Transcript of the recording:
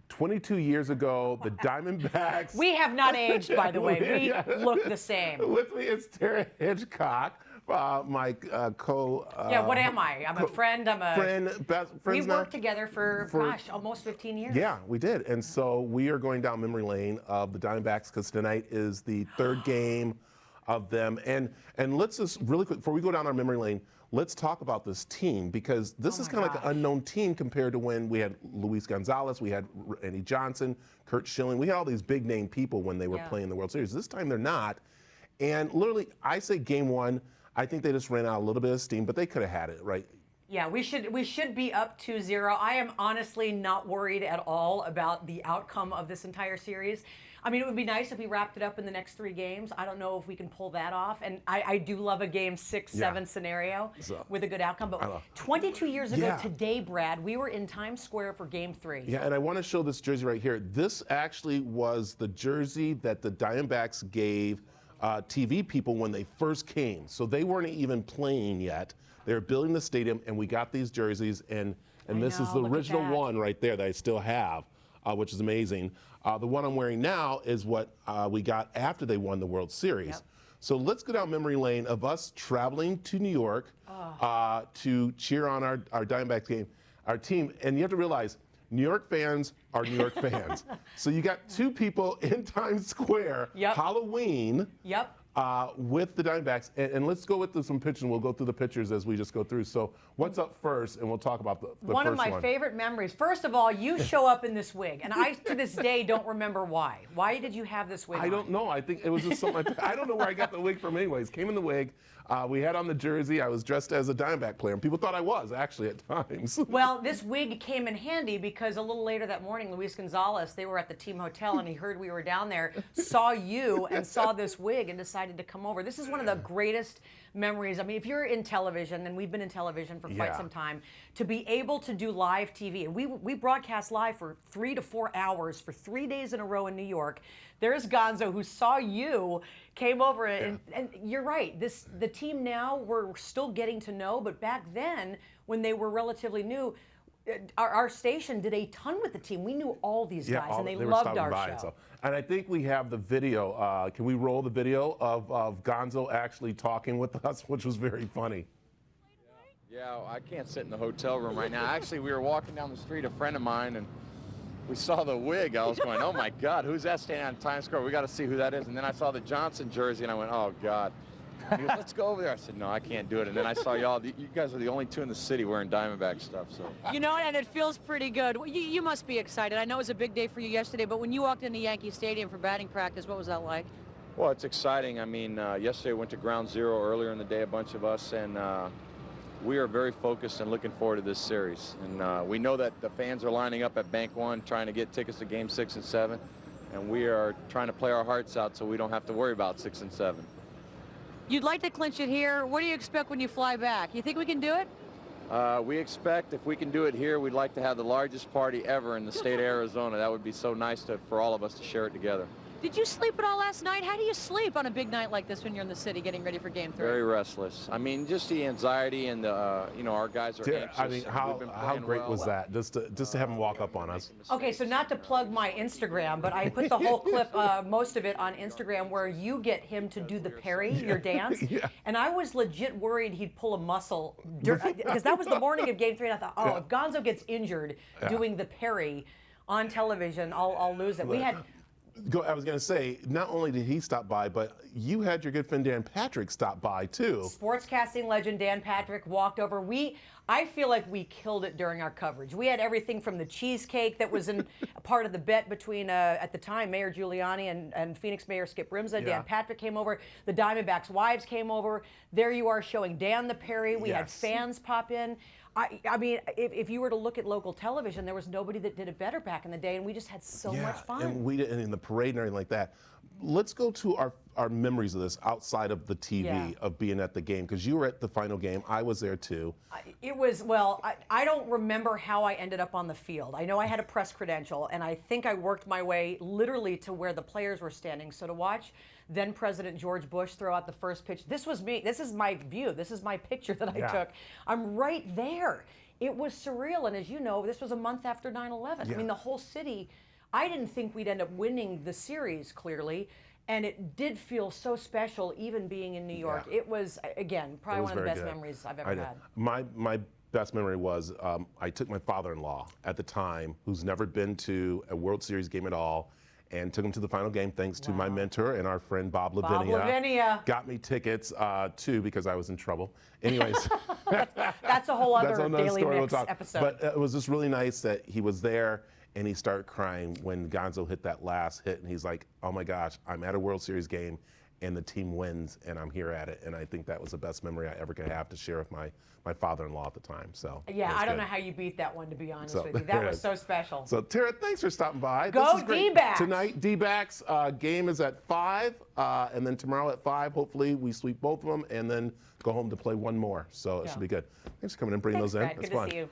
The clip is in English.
22 years ago, the Diamondbacks. We have not aged, by the way. We look the same. With me is Tara Hitchcock, my yeah, what am I? I'm a friend. I'm a friend. Best friends. We worked together for gosh, almost 15 years. Yeah, we did. And so we are going down memory lane of the Diamondbacks because tonight is the third game of them. And let's just really quick before we go down our memory lane. Let's talk about this team because this is kind of like an unknown team compared to when we had Luis Gonzalez, we had Randy Johnson, Kurt Schilling. We had all these big name people when they were playing the World Series. This time they're not. And literally, I say game one, I think they just ran out a little bit of steam, but they could have had it, right? Yeah, we should be up 2-0. I am honestly not worried at all about the outcome of this entire series. I mean, it would be nice if we wrapped it up in the next 3 games. I don't know if we can pull that off. And I do love a game 6-7 scenario with a good outcome. But 22 years ago today, Brad, we were in Times Square for game 3. Yeah, and I want to show this jersey right here. This actually was the jersey that the Diamondbacks gave TV people when they first came. So they weren't even playing yet. They were building the stadium, and we got these jerseys. And this is the original one right there that I still have. Which is amazing. The one I'm wearing now is what we got after they won the World Series. Yep. So let's go down memory lane of us traveling to New York to cheer on our Diamondbacks game, our team. And you have to realize, New York fans are New York fans. So you got 2 people in Times Square, Halloween. With the Diamondbacks, and let's go with some pictures, and we'll go through the pictures as we just go through. So what's up first, and we'll talk about the one first of my favorite memories. First of all, you show up in this wig, and I, to this day, don't remember why. Why did you have this wig I don't know. I think it was just something. I don't know where I got the wig from anyways. Came in the wig. We had on the jersey. I was dressed as a Diamondback player, and people thought I was, actually, at times. Well, this wig came in handy because a little later that morning, Luis Gonzalez, they were at the team hotel, and he heard we were down there, saw you, and saw this wig, and decided to come over. This is one of the greatest memories. I mean, if you're in television, and we've been in television for quite some time, to be able to do live TV, and we broadcast live for 3 to 4 hours for 3 days in a row in New York. There's Gonzo, who saw you, came over, and you're right. The team now we're still getting to know, but back then, when they were relatively new, our station did a ton with the team. We knew all these guys, and they loved our show. So. And I think we have the video. Can we roll the video of Gonzo actually talking with us, which was very funny? Yeah, I can't sit in the hotel room right now. Actually, we were walking down the street, a friend of mine, and we saw the wig. I was going, oh, my God, who's that standing on Times Square? We got to see who that is. And then I saw the Johnson jersey, and I went, oh, God. He goes, let's go over there. I said, no, I can't do it. And then I saw y'all. You guys are the only 2 in the city wearing Diamondback stuff. So. You know, and it feels pretty good. You must be excited. I know it was a big day for you yesterday, but when you walked into Yankee Stadium for batting practice, what was that like? Well, it's exciting. I mean, yesterday we went to ground zero earlier in the day, a bunch of us, and we are very focused and looking forward to this series. And we know that the fans are lining up at Bank One trying to get tickets to Game 6 and 7, and we are trying to play our hearts out so we don't have to worry about 6 and 7. You'd like to clinch it here. What do you expect when you fly back? You think we can do it? We expect if we can do it here, we'd like to have the largest party ever in the state of Arizona. That would be so nice for all of us to share it together. Did you sleep at all last night? How do you sleep on a big night like this when you're in the city getting ready for Game 3? Very restless. I mean, just the anxiety and the, you know, our guys are anxious. I mean, how great was that? Just to have him walk up on us. Okay, so not to plug my Instagram, but I put the whole clip, most of it on Instagram, where you get him to do the parry, your dance. And I was legit worried he'd pull a muscle, because that was the morning of Game 3, and I thought, oh, if Gonzo gets injured doing the parry on television, I'll lose it. We had... I was going to say, not only did he stop by, but you had your good friend Dan Patrick stop by, too. Sportscasting legend Dan Patrick walked over. I feel like we killed it during our coverage. We had everything from the cheesecake that was in part of the bet between, at the time, Mayor Giuliani and Phoenix Mayor Skip Rimza. Dan Patrick came over. The Diamondbacks' wives came over. There you are showing Dan the parry. We had fans pop in. I mean, if you were to look at local television, there was nobody that did it better back in the day, and we just had so much fun. And we did, and in the parade and everything like that. Let's go to our memories of this outside of the TV, of being at the game, because you were at the final game. I was there too. It was, well, I don't remember how I ended up on the field. I know I had a press credential, and I think I worked my way literally to where the players were standing. So to watch then President George Bush throw out the first pitch, this was me. This is my view. This is my picture that I took. I'm right there. it was surreal. And as you know, this was a month after 9/11. I mean, the whole city, I didn't think we'd end up winning the series, clearly. And it did feel so special, even being in New York. Yeah. It was, again, probably one of the very best good. memories I've ever had. My best memory was I took my father-in-law at the time, who's never been to a World Series game at all, and took him to the final game thanks to my mentor and our friend Bob Lavinia. Bob Lavinia. Got me tickets too because I was in trouble. Anyways. That's a whole other That's another Daily story Mix we'll talk. episode. But it was just really nice that he was there and he started crying when Gonzo hit that last hit, and he's like, oh my gosh, I'm at a World Series game and the team wins and I'm here at it. And I think that was the best memory I ever could have to share with my father-in-law at the time. So yeah, I don't good. know how you beat that one, to be honest So, with you. That was so special. So Tara, thanks for stopping by. Go This is great. D-backs! Tonight, D-backs game is at 5, and then tomorrow at 5, hopefully we sweep both of them and then go home to play one more. So it should be good. Thanks for coming and bringing Thanks, those in. Brad. It's Good fun. to see you.